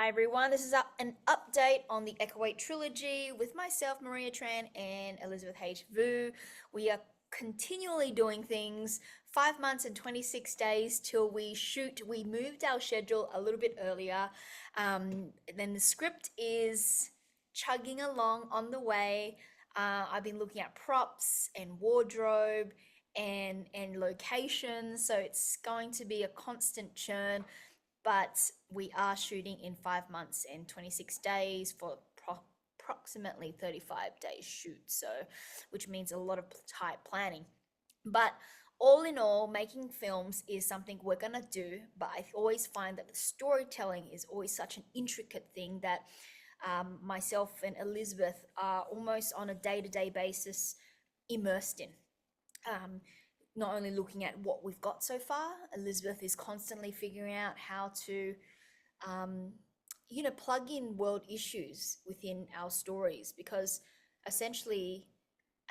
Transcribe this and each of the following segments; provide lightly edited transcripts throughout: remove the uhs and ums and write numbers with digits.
Hi everyone, this is an update on the 𝗘𝗿𝗆 trilogy with myself, Maria Tran, and Elizabeth H. Vu. We are continually doing things. 5 months and 26 days till we shoot. We moved our schedule a little bit earlier. Then the script is chugging along on the way. I've been looking at props and wardrobe and locations, so it's going to be a constant churn. But we are shooting in 5 months and 26 days for approximately 35 days shoot, so which means a lot of tight planning. But all in all, making films is something we're gonna do, but I always find that the storytelling is always such an intricate thing that myself and Elizabeth are almost on a day-to-day basis immersed in. Not only looking at what we've got so far, Elizabeth is constantly figuring out how to, plug in world issues within our stories, because essentially,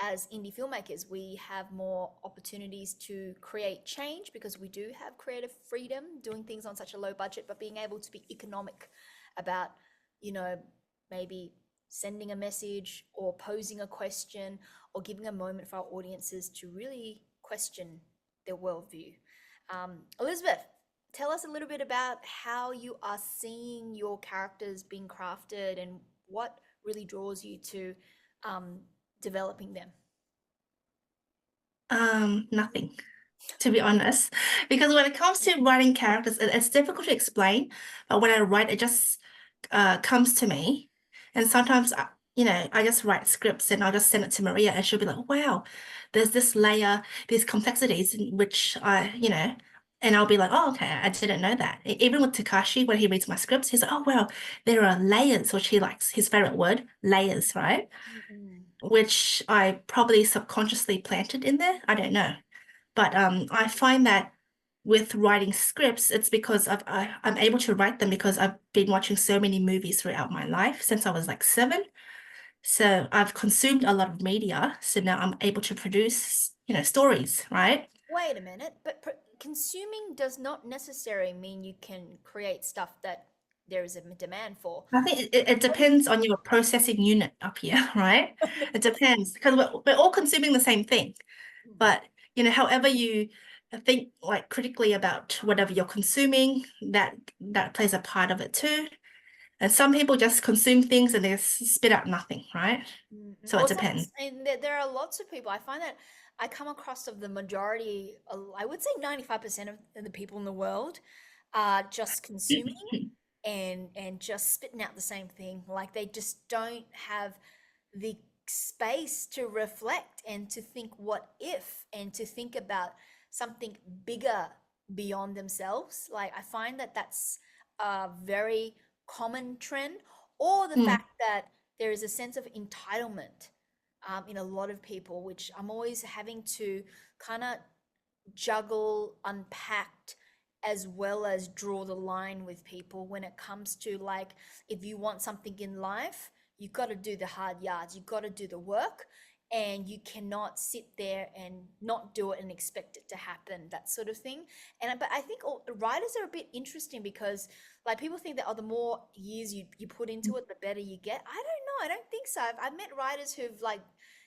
as indie filmmakers, we have more opportunities to create change because we do have creative freedom doing things on such a low budget, but being able to be economic about, maybe sending a message or posing a question or giving a moment for our audiences to really question their worldview. Elizabeth, tell us a little bit about how you are seeing your characters being crafted and what really draws you to developing them. Nothing, to be honest, because when it comes to writing characters, it's difficult to explain, but when I write, it just comes to me. And sometimes, I just write scripts and I'll just send it to Maria and she'll be like, wow, there's this layer, these complexities in which and I'll be like, oh, okay, I didn't know that. Even with Takashi, when he reads my scripts, he's like, oh, wow, there are layers, which he likes, his favorite word, layers, right? Which I probably subconsciously planted in there. I don't know. But I find that with writing scripts, it's because I'm able to write them because I've been watching so many movies throughout my life since I was like 7. So I've consumed a lot of media. So now I'm able to produce, stories, right? Wait a minute, but consuming does not necessarily mean you can create stuff that there is a demand for. I think it depends on your processing unit up here, right? It depends because we're all consuming the same thing. But, however you think like critically about whatever you're consuming, that plays a part of it too. And some people just consume things and they spit out nothing, right? So it depends. And there are lots of people. I find that I come across of the majority, I would say 95% of the people in the world are just consuming and just spitting out the same thing. Like they just don't have the space to reflect and to think what if and to think about something bigger beyond themselves. Like I find that that's a very common trend, or the fact that there is a sense of entitlement in a lot of people, which I'm always having to kind of juggle, unpack, as well as draw the line with people when it comes to, like, if you want something in life, you've got to do the hard yards, you've got to do the work, and you cannot sit there and not do it and expect it to happen, that sort of thing. But I think writers are a bit interesting because, like, people think that, the more years you put into it, the better you get. I don't know. I don't think so. I've met writers who've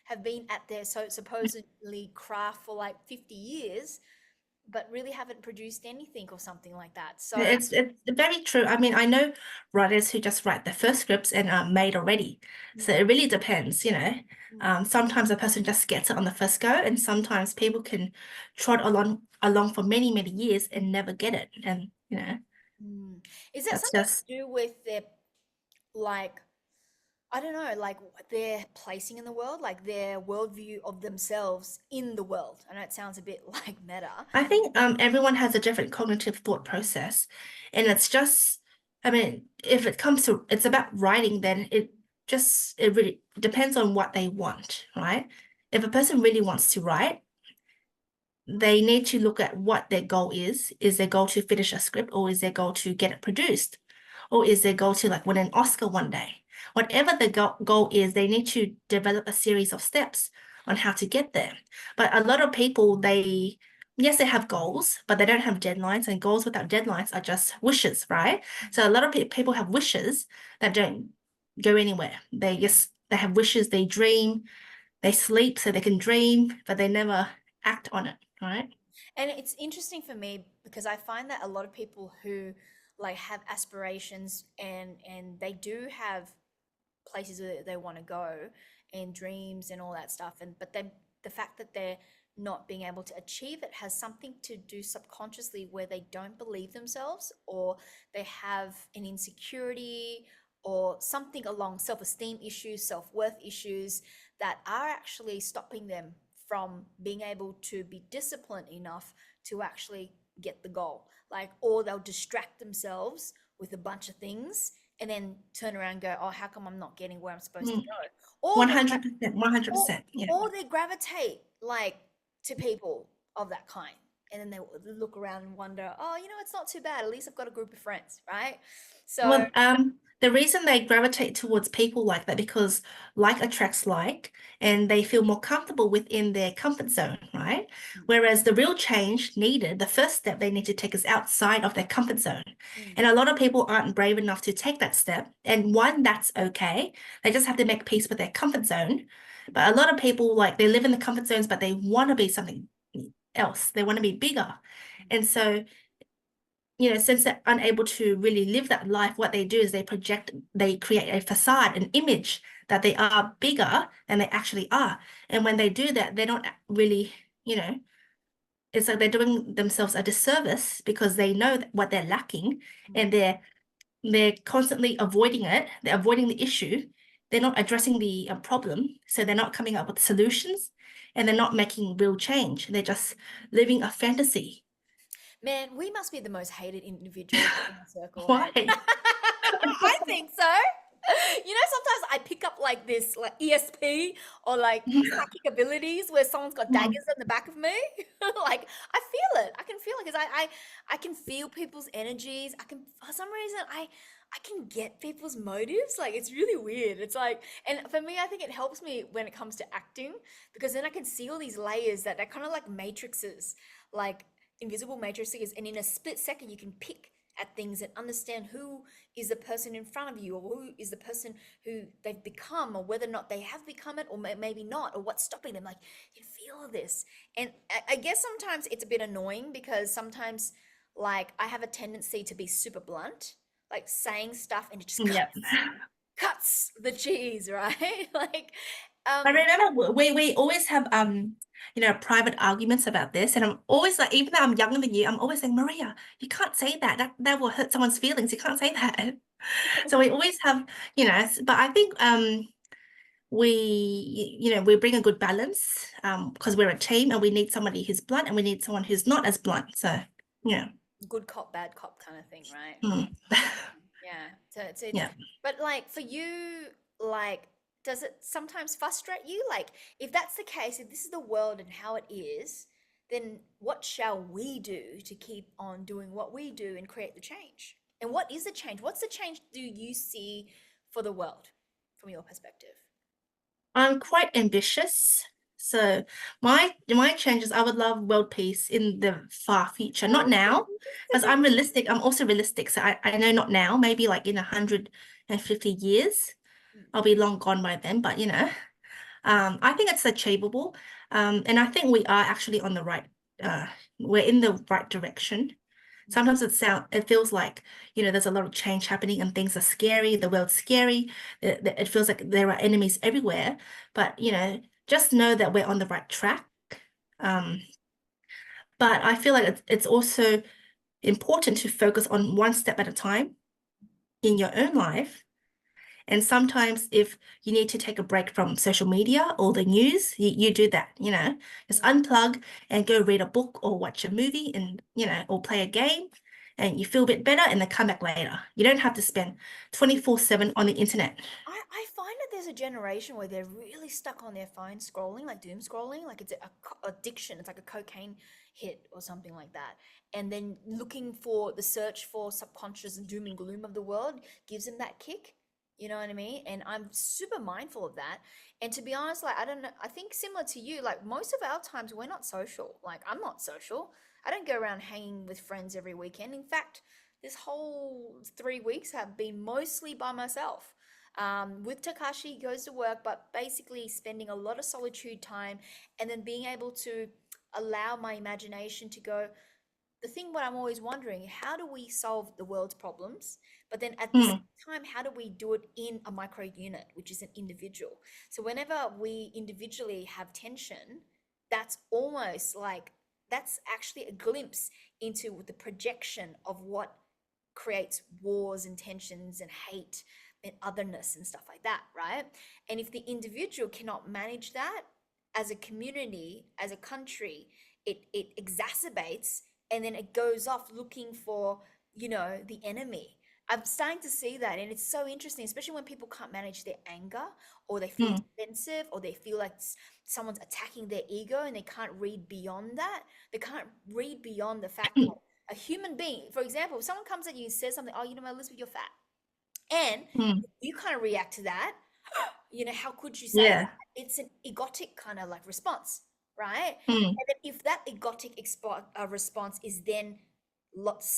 have been at their supposedly craft for like 50 years, but really haven't produced anything or something like that. So It's very true. I mean, I know writers who just write their first scripts and are made already. So it really depends, Sometimes a person just gets it on the first go, and sometimes people can trot along for many, many years and never get it. And is that that's something just to do with their, like, I don't know, like their placing in the world, like their worldview of themselves in the world? I know it sounds a bit like meta. I think everyone has a different cognitive thought process, and it's just, I mean, if it comes to it's about writing, then it really depends on what they want, right? If a person really wants to write, they need to look at what their goal is. Is their goal to finish a script, or is their goal to get it produced? Or is their goal to like win an Oscar one day? Whatever the goal is, they need to develop a series of steps on how to get there. But a lot of people, they yes, they have goals, but they don't have deadlines, and goals without deadlines are just wishes, right? So a lot of people have wishes that don't go anywhere. They have wishes, they dream, they sleep so they can dream, but they never act on it, right? And it's interesting for me because I find that a lot of people who like have aspirations and they do have places where they want to go and dreams and all that stuff, and but then the fact that they're not being able to achieve it has something to do subconsciously where they don't believe themselves, or they have an insecurity or something along self-esteem issues, self-worth issues that are actually stopping them from being able to be disciplined enough to actually get the goal. Like, or they'll distract themselves with a bunch of things and then turn around and go, oh, how come I'm not getting where I'm supposed to Mm, go? Or they 100%, or 100%. Yeah. or they gravitate like to people of that kind. And then they look around and wonder, oh, it's not too bad. At least I've got a group of friends, right? So, Well, the reason they gravitate towards people like that because like attracts like, and they feel more comfortable within their comfort zone, right? Whereas the real change needed, the first step they need to take is outside of their comfort zone. mm, And a lot of people aren't brave enough to take that step. And one, that's okay. They just have to make peace with their comfort zone. But a lot of people, like, they live in the comfort zones, but they want to be something else. They want to be bigger. And so since they're unable to really live that life, what they do is they create a facade, an image that they are bigger than they actually are. And when they do that, they don't really, it's like they're doing themselves a disservice because they know what they're lacking, and they're constantly avoiding it. They're avoiding the issue. They're not addressing the problem. So they're not coming up with solutions, and they're not making real change. They're just living a fantasy. man, we must be the most hated individuals in the circle, hey? Why? I think so. Sometimes I pick up like this, like ESP or like psychic abilities where someone's got Mm. daggers in the back of me. Like I feel it. I can feel it because I can feel people's energies. I can for some reason I can get people's motives. Like it's really weird. It's like, and for me, I think it helps me when it comes to acting because then I can see all these layers that are kind of like matrices, like invisible matrices, and in a split second you can pick at things and understand who is the person in front of you or who is the person who they've become or whether or not they have become it or maybe not or what's stopping them. Like you feel this, and I guess sometimes it's a bit annoying because sometimes like I have a tendency to be super blunt, like saying stuff and it just Yeah. cuts the cheese, right? Like I um remember we always have private arguments about this, and I'm always like, even though I'm younger than you, I'm always saying, Maria, you can't say that. That will hurt someone's feelings. You can't say that. So we always have, but I think we bring a good balance because we're a team and we need somebody who's blunt and we need someone who's not as blunt. So yeah. good cop bad cop kind of thing, right? Mm. Yeah. So it's Yeah. but like for you, like does it sometimes frustrate you? Like if that's the case, if this is the world and how it is, then what shall we do to keep on doing what we do and create the change? And what is the change? What's the change do you see for the world from your perspective? I'm quite ambitious. So my changes, I would love world peace in the far future, not now, because I'm realistic. I'm also realistic. So I know not now, maybe like in 150 years, I'll be long gone by then. But I think it's achievable. And I think we are actually on the right, we're in the right direction. Sometimes it feels like, there's a lot of change happening and things are scary. The world's scary. It feels like there are enemies everywhere. But, just know that we're on the right track. Um, but I feel like it's also important to focus on one step at a time in your own life. And sometimes if you need to take a break from social media or the news, you do that, just unplug and go read a book or watch a movie and, or play a game and you feel a bit better and then come back later. You don't have to spend 24/7 on the internet. I find that there's a generation where they're really stuck on their phone scrolling, like doom scrolling, like it's addiction. It's like a cocaine hit or something like that. And then looking for the search for subconscious doom and gloom of the world gives them that kick. You know what I mean? And I'm super mindful of that. And to be honest, like, I don't know, I think similar to you, like, most of our times we're not social. Like, I'm not social. I don't go around hanging with friends every weekend. In fact, this whole 3 weeks have been mostly by myself. With Takashi, he goes to work, but basically spending a lot of solitude time and then being able to allow my imagination to go. The thing what I'm always wondering, how do we solve the world's problems? But then at the same Mm, time, how do we do it in a micro unit, which is an individual? So whenever we individually have tension, that's almost like that's actually a glimpse into the projection of what creates wars and tensions and hate and otherness and stuff like that, right? And if the individual cannot manage that as a community, as a country, it exacerbates and then it goes off looking for, the enemy. I'm starting to see that, and it's so interesting, especially when people can't manage their anger or they feel mm, defensive or they feel like someone's attacking their ego and they can't read beyond that. They can't read beyond the fact that a human being, for example, if someone comes at you and says something, oh, Elizabeth, you're fat. And mm, you kind of react to that, how could you say that? yeah. It's an egotic kind of like response, right? Mm, And then if that egotic response is then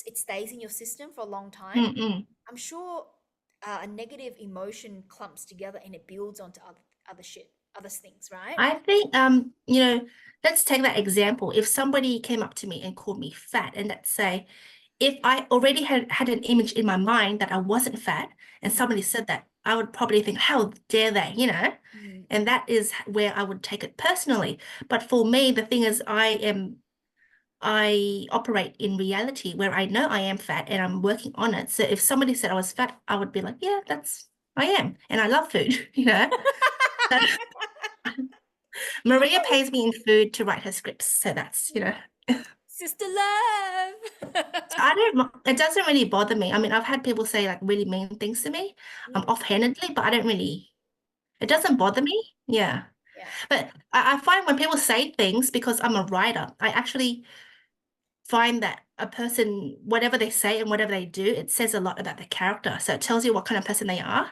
it stays in your system for a long time, mm, mm. I'm sure a negative emotion clumps together and it builds onto other shit, other things, right? I think, let's take that example. If somebody came up to me and called me fat, and let's say, if I already had an image in my mind that I wasn't fat, and Mm, somebody said that, I would probably think, how dare they, mm, And that is where I would take it personally. But for me, the thing is, I operate in reality where I know I am fat and I'm working on it. So if somebody said I was fat, I would be like, yeah, I am. And I love food, That- Maria pays me in food to write her scripts. So that's. Sister love. So it doesn't really bother me. I mean, I've had people say like really mean things to me, Mm, offhandedly, but it doesn't bother me. Yeah. yeah. But I find when people say things, because I'm a writer, I actually find that a person, whatever they say and whatever they do, it says a lot about their character. So it tells you what kind of person they are.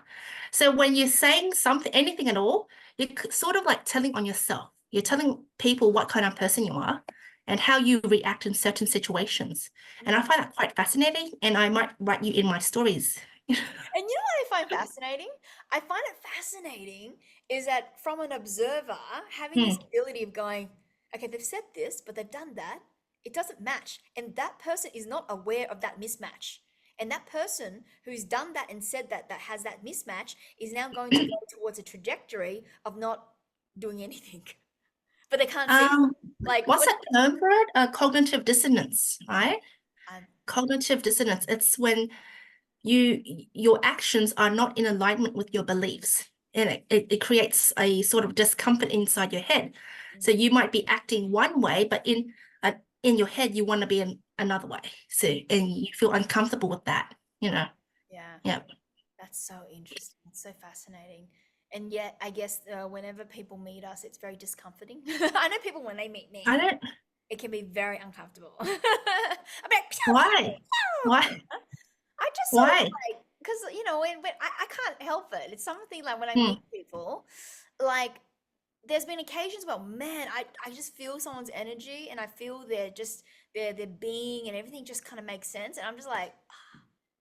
So when you're saying something, anything at all, you're sort of like telling on yourself. You're telling people what kind of person you are and how you react in certain situations. And I Mm. find that quite fascinating. And I might write you in my stories. And you know what I find fascinating? I find it fascinating is that from an observer, having this Hmm. ability of going, okay, they've said this, but they've done that. It doesn't match. And that person is not aware of that mismatch. And that person who's done that and said that has that mismatch is now going to go towards a trajectory of not doing anything. But they can't see it. Um, Like what's what that term for it? Cognitive dissonance, right? um, Cognitive dissonance. It's when your actions are not in alignment with your beliefs, and it creates a sort of discomfort inside your head. So you might be acting one way, but in your head you want to be in another way. So and you feel uncomfortable with that, you know. yeah. Yeah. That's so interesting. It's so fascinating. And yet, I guess whenever people meet us, it's very discomforting. I know people when they meet I me, don't. it can be very uncomfortable. I'm like, pew, pew, Why? pew. Why? I just sort of Why? like, because, when I can't help it. It's something like when I Hmm. meet people, like, there's been occasions where, man, I just feel someone's energy and I feel their being and everything just kind of makes sense. And I'm just like,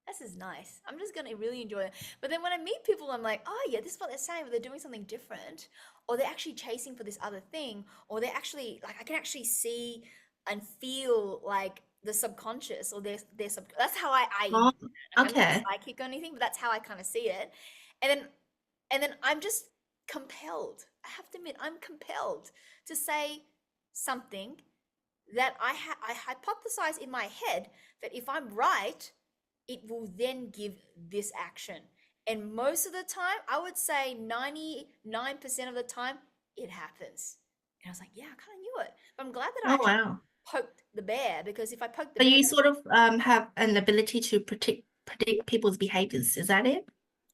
this is nice. I'm just gonna really enjoy it. But then when I meet people, I'm like, oh yeah, this is what they're saying, but they're doing something different, or they're actually chasing for this other thing, or they're actually like I can actually see and feel like the subconscious or their sub. That's how I Oh, envision it. Okay, I'm not okay. psychic or anything, but that's how I kind of see it. And then I'm just compelled. I have to admit, I'm compelled to say something that I hypothesize in my head that if I'm right, it will then give this action. And most of the time, I would say 99% of the time, it happens. And I was like, yeah, I kind of knew it. But I'm glad that I Oh, actually wow. poked the bear because if I poked the So bear, you sort of have an ability to predict people's behaviors. Is that it?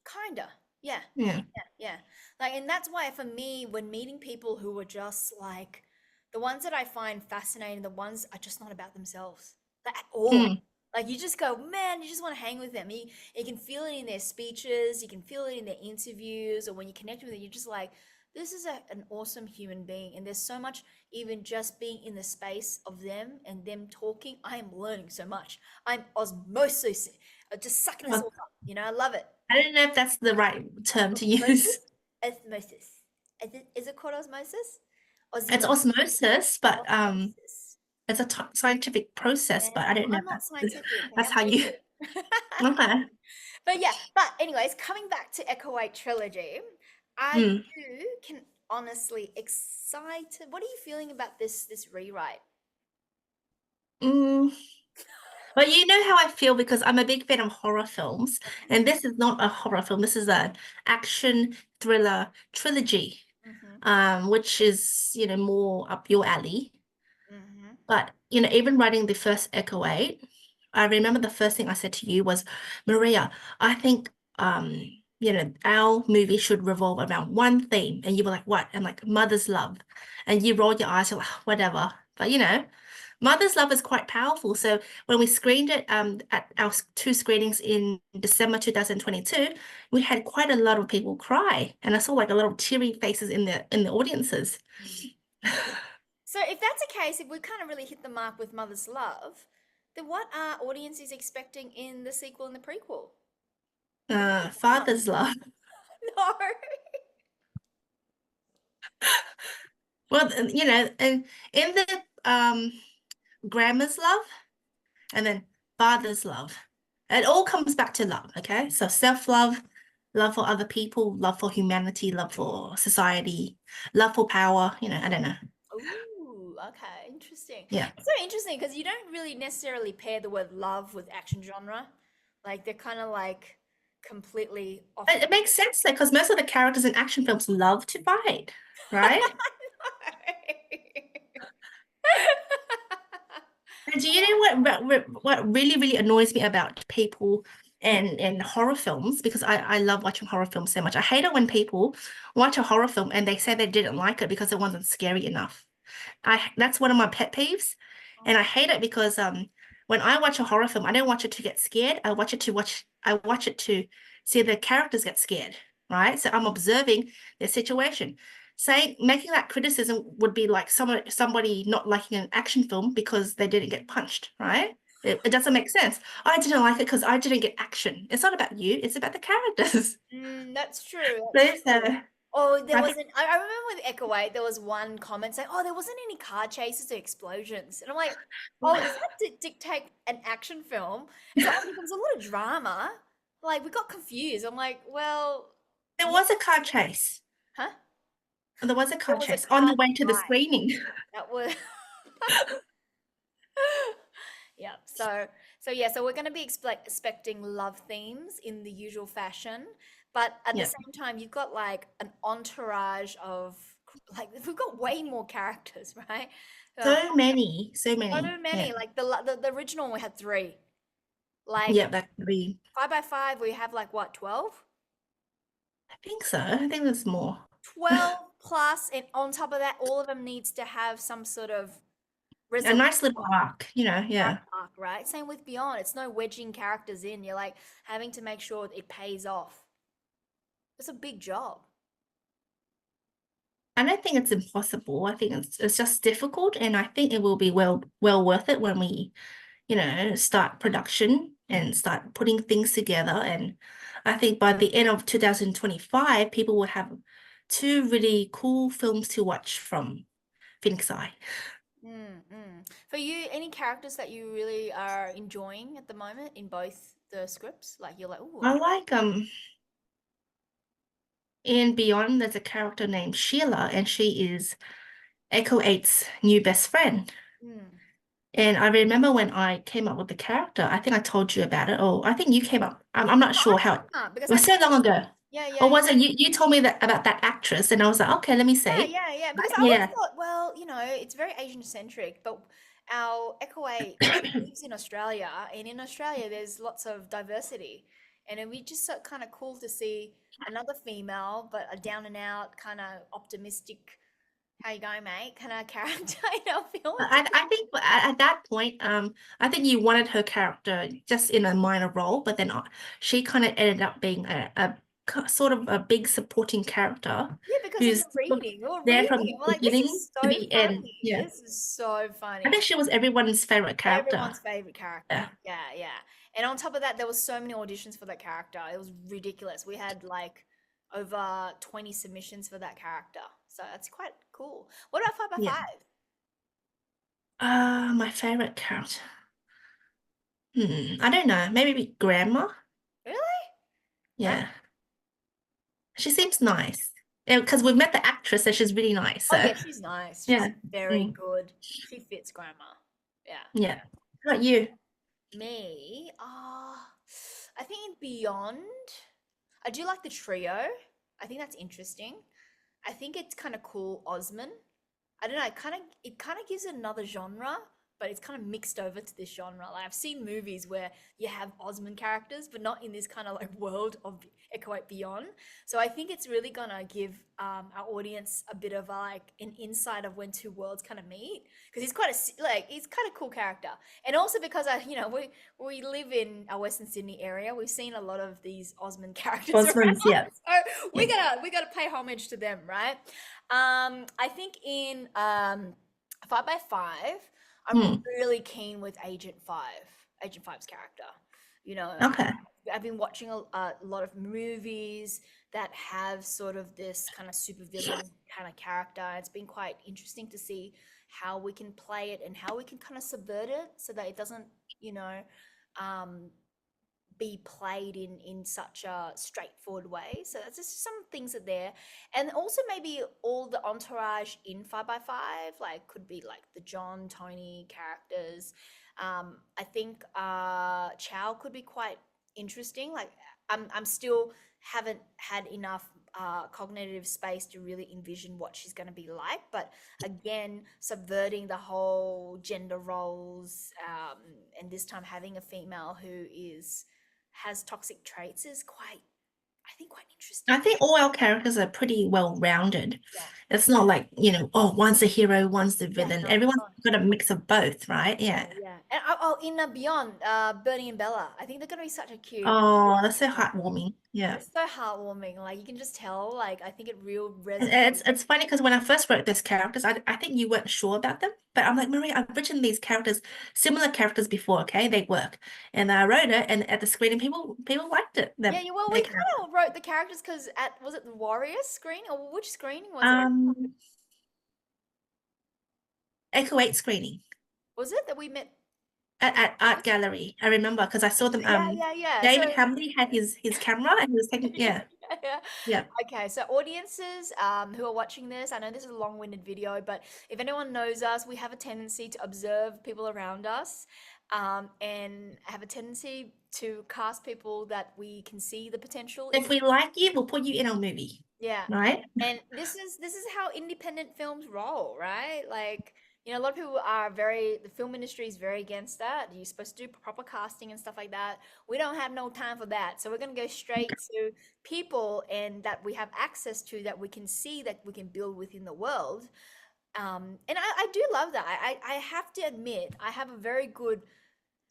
kinda, yeah, Yeah. yeah. Like, and that's why for me, when meeting people who are just like the ones that I find fascinating, the ones are just not about themselves like, at all. Mm. Like you just go, man, you just want to hang with them. You can feel it in their speeches, you can feel it in their interviews, or when you connect with them, you're just like, this is an awesome human being. And there's so much, even just being in the space of them and them talking, I am learning so much. I'm osmosis, just sucking this Well, all up. I love it. I don't know if that's the right term to use. Osmosis? Osmosis. Is it called osmosis? It's Osmosis. osmosis, but Osmosis. it's a scientific process, but I Well, don't know I'm if not scientific. Okay, that's I'm how you. basic. Okay. But yeah, but anyways, coming back to 𝗂𝗍𝗆 trilogy, are Mm. you can honestly excited? What are you feeling about this rewrite? Mm. Well, you know how I feel because I'm a big fan of horror films, and this is not a horror film. This is an action thriller trilogy, Mm-hmm. which is, more up your alley. Mm-hmm. But, even writing the first 𝗂𝗍𝗆, I remember the first thing I said to you was, Maria, I think, our movie should revolve around one theme. And you were like, what? And like, mother's love. And you rolled your eyes, you're like, whatever. But, mother's love is quite powerful. So when we screened it at our two screenings in December 2022, we had quite a lot of people cry. And I saw like a lot of teary faces in the audiences. So if that's the case, if we kind of really hit the mark with Mother's Love, then what are audiences expecting in the sequel and the prequel? Because Father's love. no. Well, and in the grandma's love and then father's love, it all comes back to love, okay? So self-love, love for other people, love for humanity, love for society, love for power, I don't know. Ooh, okay, interesting. Yeah. It's so interesting because you don't really necessarily pair the word love with action genre. Like they're kind of like completely off. It makes sense though, because most of the characters in action films love to fight, right? And do you know what really, really annoys me about people and horror films? Because I love watching horror films so much. I hate it when people watch a horror film and they say they didn't like it because it wasn't scary enough. That's one of my pet peeves. And I hate it because when I watch a horror film, I don't watch it to get scared. I watch it to see the characters get scared, right? So I'm observing their situation. Making that criticism would be like somebody not liking an action film because they didn't get punched, right? It doesn't make sense. I didn't like it because I didn't get action. It's not about you, it's about the characters. That's true. That's So, true. Oh, there I wasn't. I remember with 𝗂𝗍𝗆, there was one comment saying, "Oh, there wasn't any car chases or explosions," and I'm like, "Oh, does that dictate an action film?" It's like, "Oh, there was a lot of drama." Like we got confused. I'm like, "Well, there yeah, was a car chase. huh? There was a There car was a chase on car the way to the right. screening. That was." Yeah. So yeah. So we're going to be expecting love themes in the usual fashion, but at the Yeah. same time, you've got like an entourage of like we've got way more characters, right? Uh, So many, so so many. Yeah. many. Like the original, we had three. Like Yeah, that could be. 5x5, we have like what 12? I think so. I think there's more. 12 plus, and on top of that, all of them needs to have some sort of A resolution. nice little arc, yeah. Arc, right? Same with Beyond. It's no wedging characters in. You're like having to make sure it pays off. It's a big job. I don't think it's impossible. I think it's just difficult, and I think it will be well worth it when we, start production and start putting things together. And I think by the end of 2025, people will have two really cool films to watch from 𝗃𝗃𝗃𝗃. For you, any characters that you really are enjoying at the moment in both the scripts? Like you're like, I oh, like in Beyond, there's a character named Sheila, and she is 𝗂𝗍𝗆's new best friend. mm. And I remember when I came up with the character, I think I told you about it, or I think you came up. I'm not No, I sure how it can't because I was so long ago. yeah, Or yeah, was it you told me that about that actress, and I was like, okay, let me yeah, see. yeah, yeah. Because I always Yeah. thought, well, it's very Asian centric, but our 𝗂𝗍𝗆 lives in Australia, and in Australia, there's lots of diversity, and it would be just so kind of cool to see another female, but a down and out kind of optimistic How you going, mate? Kind of character in our film? I think at that point, I think you wanted her character just in a minor role, but then she kind of ended up being sort of a big supporting character Yeah, because of the who's reading. We were there reading. from And we're the like, this beginning is to so the end. funny. Yeah, This is so I think funny. she was everyone's favorite character. Everyone's favorite character. Yeah, Yeah, yeah. And on top of that, there was so many auditions for that character. It was ridiculous. We had like over 20 submissions for that character. So that's quite cool. What about 5 by yeah. 5? My favorite character. I don't know. Maybe grandma. Really? Grandma? Yeah, she seems nice. Because we've met the actress, and she's really nice. Oh So yeah, she's nice. She's yeah, very mm, good. She fits grandma. Yeah. yeah. How about you? Me, I think Beyond. I do like the trio. I think that's interesting. I think it's kind of cool, Osman. I don't know, it kind of gives it another genre, but it's kind of mixed over to this genre. Like I've seen movies where you have Osman characters, but not in this kind of like world of 𝗘𝗰𝗵𝗵. So I think it's really gonna give our audience a bit of like an insight of when two worlds kind of meet, because he's quite like he's kind of cool character, and also because we live in our Western Sydney area, we've seen a lot of these Osman characters around, Osmonds, yeah. so we Yeah. gotta pay homage to them, right? I think in 5 by 5, I'm Hmm. really keen with Agent Five's character. You know, Okay. I've been watching a lot of movies that have sort of this kind of supervillain kind of character. It's been quite interesting to see how we can play it and how we can kind of subvert it so that it doesn't, you know, um, be played in such a straightforward way. So that's just some things are there. And also maybe all the entourage in 5 by 5 like could be like the John, Tony characters. I think Chow could be quite interesting. Like I'm still haven't had enough cognitive space to really envision what she's going to be like, but again, subverting the whole gender roles, and this time having a female who has toxic traits is quite, I think, quite I interesting. think all our characters are pretty well rounded. Yeah. It's not like, oh, one's the hero, one's the Yeah, villain. no, it's Everyone's not. got a mix of both, right? Yeah. Yeah, yeah. And in Beyond, Bernie and Bella, I think they're gonna be such a cute Oh, that's so couple. heartwarming. Yeah. It's so heartwarming. Like you can just tell. Like I think it real And resonates. it's funny because when I first wrote those characters, I think you weren't sure about them. But I'm like, Maria, I've written these characters, similar characters before, okay? They work. And I wrote it, and at the screening, people liked it. Yeah, yeah. Well, The we kind character. of wrote the characters because was it the Warriors screening or which screening was it? Um, Echo 8 screening Was it that we met? at Art Gallery. I remember because I saw them. Yeah, yeah, yeah. So David Hamley had his camera and he was taking, yeah, yeah. yeah. Okay, so audiences who are watching this, I know this is a long-winded video, but if anyone knows us, we have a tendency to observe people around us, and have a tendency to cast people that we can see the potential in. If we like you, we'll put you in our movie, Yeah. right? And this is how independent films roll, right? Like, a lot of people are the film industry is very against that. You're supposed to do proper casting and stuff like that. We don't have no time for that. So we're going to go straight to people and that we have access to, that we can see, that we can build within the world. And I do love that. I have to admit, I have a very good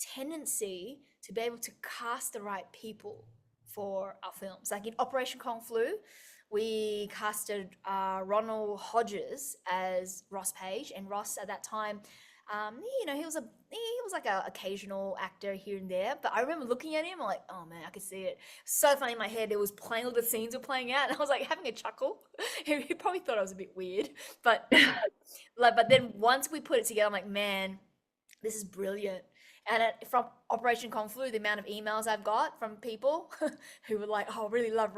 tendency to be able to cast the right people for our films. Like in Operation Kung Flu, we casted Ronald Hodges as Ross Page, and Ross at that time, he was like a occasional actor here and there. But I remember looking at him, I'm like, oh man, I could see it. So funny in my head. It was playing, all the scenes were playing out, and I was like having a chuckle. He probably thought I was a bit weird, but but then once we put it together, I'm like, man, this is brilliant. And from Operation Kung Flu, the amount of emails I've got from people who were like, "Oh, I really love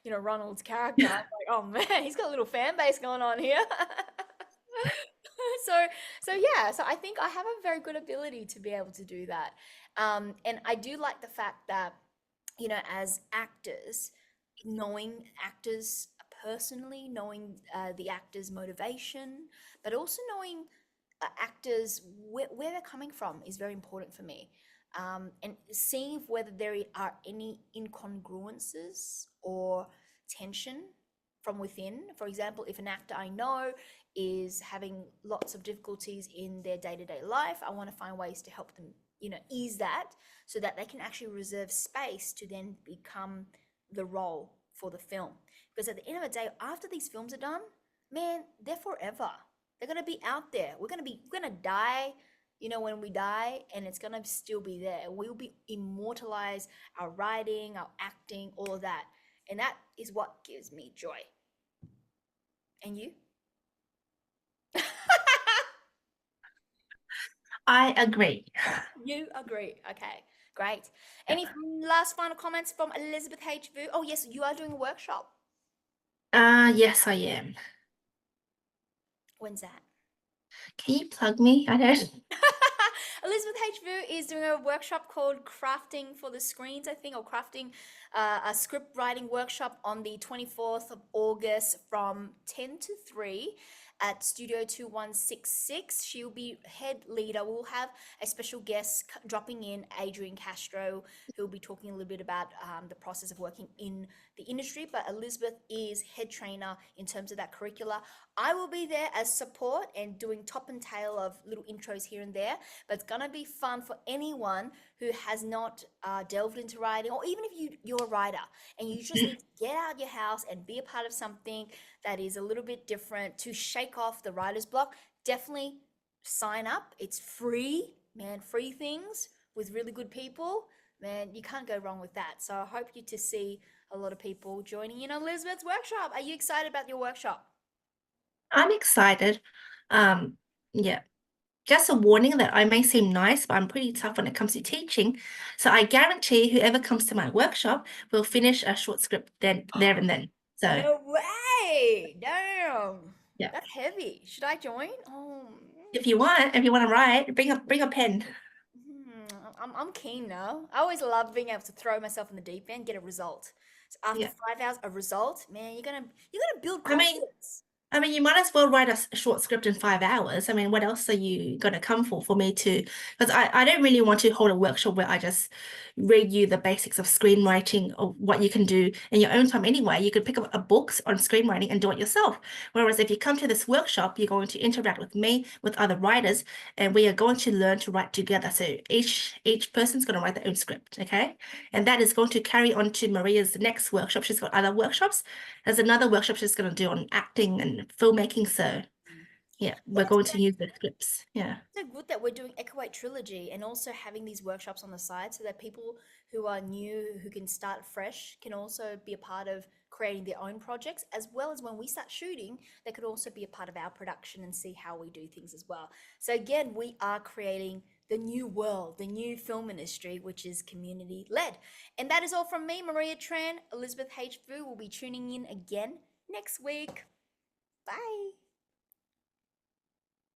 Ronald's character." I'm like, "Oh man, he's got a little fan base going on here." so so I think I have a very good ability to be able to do that, and I do like the fact that as actors, knowing actors personally, knowing the actor's motivation, but also knowing actors where they're coming from is very important for me, and seeing whether there are any incongruences or tension from within. For example, if an actor I know is having lots of difficulties in their day-to-day life, I want to find ways to help them, ease that so that they can actually reserve space to then become the role for the film. Because at the end of the day, after these films are done, man, they're forever. They're gonna be out there. We're gonna die, when we die, and it's gonna still be there. We'll be immortalized, our writing, our acting, all of that. And that is what gives me joy. And you? I agree. You agree. Okay, great. Any last final comments from Elizabeth H. Oh, yes, you are doing a workshop. Yes, I am. When's that? Can you plug me? I don't. Elizabeth H. is doing a workshop called Crafting for the Screens, I think, or crafting a script writing workshop on the 24th of August from 10 to 3 at Studio 2166. She'll be head leader. We'll have a special guest dropping in, Adrian Castro, who'll be talking a little bit about the process of working in the industry. But Elizabeth is head trainer in terms of that curricula. I will be there as support and doing top and tail of little intros here and there. But it's gonna be fun for anyone who has not delved into writing, or even if you're a writer and you just need to get out of your house and be a part of something that is a little bit different to shake off the writer's block. Definitely sign up. It's free, man. Free things with really good people, man. You can't go wrong with that. So I hope you to see a lot of people joining in on Elizabeth's workshop. Are you excited about your workshop? I'm excited. Yeah. Just a warning that I may seem nice, but I'm pretty tough when it comes to teaching. So I guarantee whoever comes to my workshop will finish a short script there and then. So No way! Damn. yeah, That's heavy. Should I join? Oh, if you want to write, bring a pen. I'm keen now. I always love being able to throw myself in the deep end, get a result. So after Yeah. 5 hours, a result, man, you're gonna build I mean, confidence. you might as well write a short script in 5 hours. I mean, what else are you going to come for me to? Because I don't really want to hold a workshop where I just read you the basics of screenwriting or what you can do in your own time anyway. You could pick up a book on screenwriting and do it yourself. Whereas if you come to this workshop, you're going to interact with me, with other writers, and we are going to learn to write together. So each person's going to write their own script, okay? And that is going to carry on to Maria's next workshop. She's got other workshops. There's another workshop she's going to do on acting and filmmaking. So yeah, we're going to use the scripts. Yeah. So good that we're doing 𝗘𝗿𝗆 trilogy and also having these workshops on the side so that people who are new, who can start fresh, can also be a part of creating their own projects, as well as when we start shooting, they could also be a part of our production and see how we do things as well. So again, we are creating the new world, the new film industry, which is community led. And that is all from me, Maria Tran. Elizabeth H. Vu will be tuning in again next week. Bye.